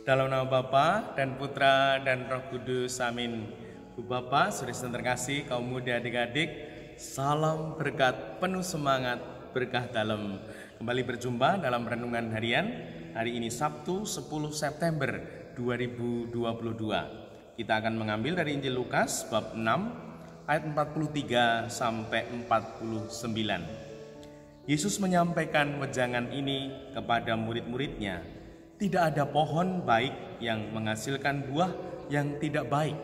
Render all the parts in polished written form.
Dalam nama Bapa dan Putra dan Roh Kudus, amin. Bu Bapak, saudara terkasih, kaum muda adik-adik, salam berkat, penuh semangat, berkah dalam. Kembali berjumpa dalam renungan harian, hari ini Sabtu 10 September 2022. Kita akan mengambil dari Injil Lukas bab 6 ayat 43 sampai 49. Yesus menyampaikan wejangan ini kepada murid-muridnya. Tidak ada pohon baik yang menghasilkan buah yang tidak baik,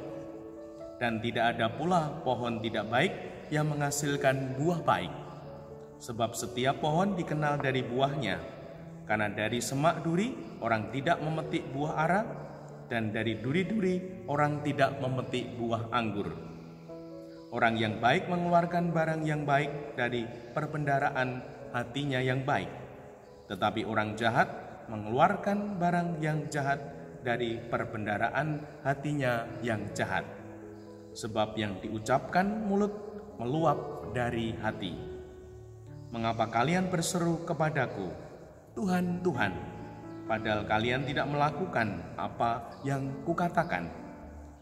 dan tidak ada pula pohon tidak baik yang menghasilkan buah baik. Sebab setiap pohon dikenal dari buahnya, karena dari semak duri orang tidak memetik buah ara, dan dari duri-duri orang tidak memetik buah anggur. Orang yang baik mengeluarkan barang yang baik dari perbendaharaan hatinya yang baik, tetapi orang jahat mengeluarkan barang yang jahat dari perbendaharaan hatinya yang jahat. Sebab yang diucapkan mulut meluap dari hati. Mengapa kalian berseru kepadaku, Tuhan, Tuhan, padahal kalian tidak melakukan apa yang kukatakan?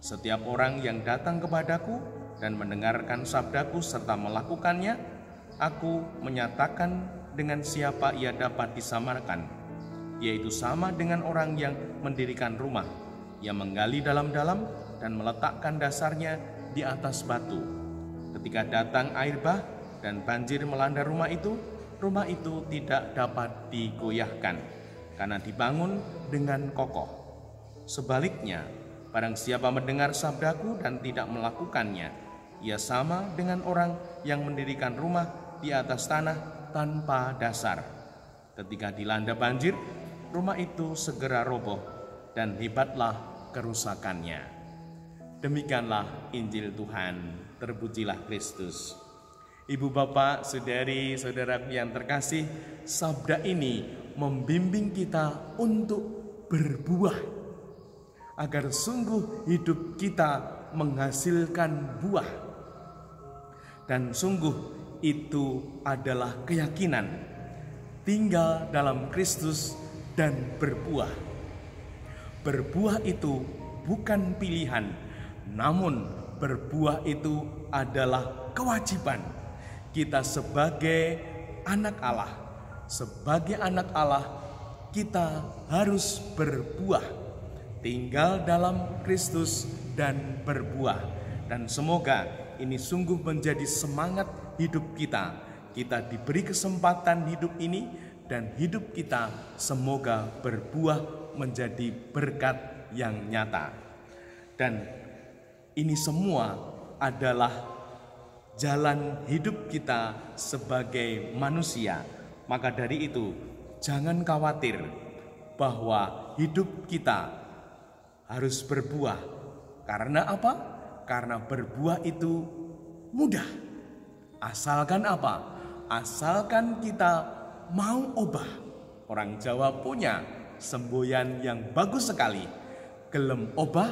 Setiap orang yang datang kepadaku dan mendengarkan sabdaku serta melakukannya, aku menyatakan dengan siapa ia dapat disamakan, yaitu sama dengan orang yang mendirikan rumah. Ia menggali dalam-dalam dan meletakkan dasarnya di atas batu. Ketika datang air bah dan banjir melanda rumah itu tidak dapat digoyahkan, karena dibangun dengan kokoh. Sebaliknya, barang siapa mendengar sabdaku dan tidak melakukannya, ia sama dengan orang yang mendirikan rumah di atas tanah tanpa dasar. Ketika dilanda banjir, rumah itu segera roboh dan hebatlah kerusakannya. Demikianlah Injil Tuhan, terpujilah Kristus. Ibu bapak, saudari, saudaraku yang terkasih, sabda ini membimbing kita untuk berbuah, agar sungguh hidup kita menghasilkan buah. Dan sungguh itu adalah keyakinan tinggal dalam Kristus dan berbuah. Berbuah itu bukan pilihan, namun berbuah itu adalah kewajiban. Kita sebagai anak Allah, kita harus berbuah, tinggal dalam Kristus dan berbuah. Dan semoga ini sungguh menjadi semangat hidup kita. Kita diberi kesempatan hidup ini, dan hidup kita semoga berbuah menjadi berkat yang nyata. Dan ini semua adalah jalan hidup kita sebagai manusia. Maka dari itu, jangan khawatir bahwa hidup kita harus berbuah. Karena apa? Karena berbuah itu mudah. Asalkan apa? Asalkan kita mau obah. Orang Jawa punya semboyan yang bagus sekali. Gelem obah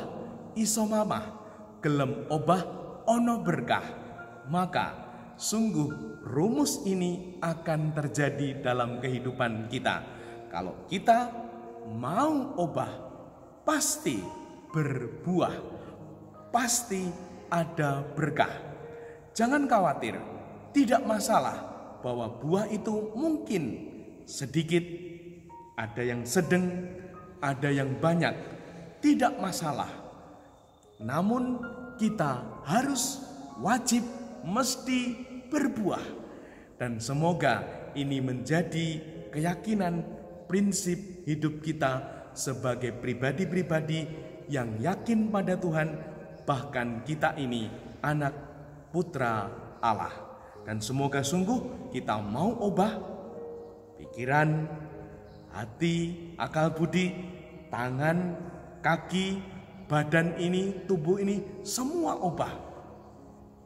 iso mamah, gelem obah ono berkah. Maka sungguh rumus ini akan terjadi dalam kehidupan kita. Kalau kita mau obah, pasti berbuah, pasti ada berkah. Jangan khawatir, tidak masalah bahwa buah itu mungkin sedikit, ada yang sedang, ada yang banyak, tidak masalah. Namun kita harus wajib mesti berbuah. Dan semoga ini menjadi keyakinan prinsip hidup kita sebagai pribadi-pribadi yang yakin pada Tuhan, bahkan kita ini anak putra Allah. Dan semoga sungguh kita mau obah pikiran, hati, akal budi, tangan, kaki, badan ini, tubuh ini, semua obah.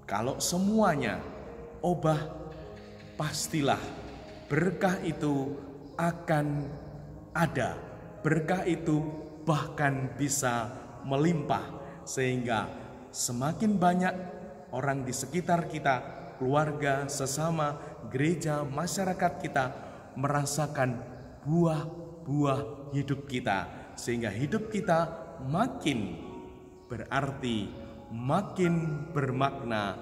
Kalau semuanya obah, pastilah berkah itu akan ada. Berkah itu bahkan bisa melimpah, sehingga semakin banyak orang di sekitar kita, keluarga, sesama, gereja, masyarakat kita merasakan buah-buah hidup kita, sehingga hidup kita makin berarti, makin bermakna,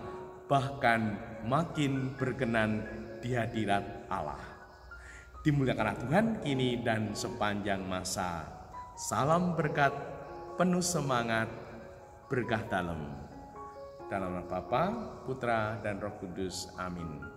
bahkan makin berkenan di hadirat Allah. Dimuliakanlah Tuhan kini dan sepanjang masa. Salam berkat, penuh semangat, berkah dalam. Dalam nama Bapa, Putra, dan Roh Kudus. Amin.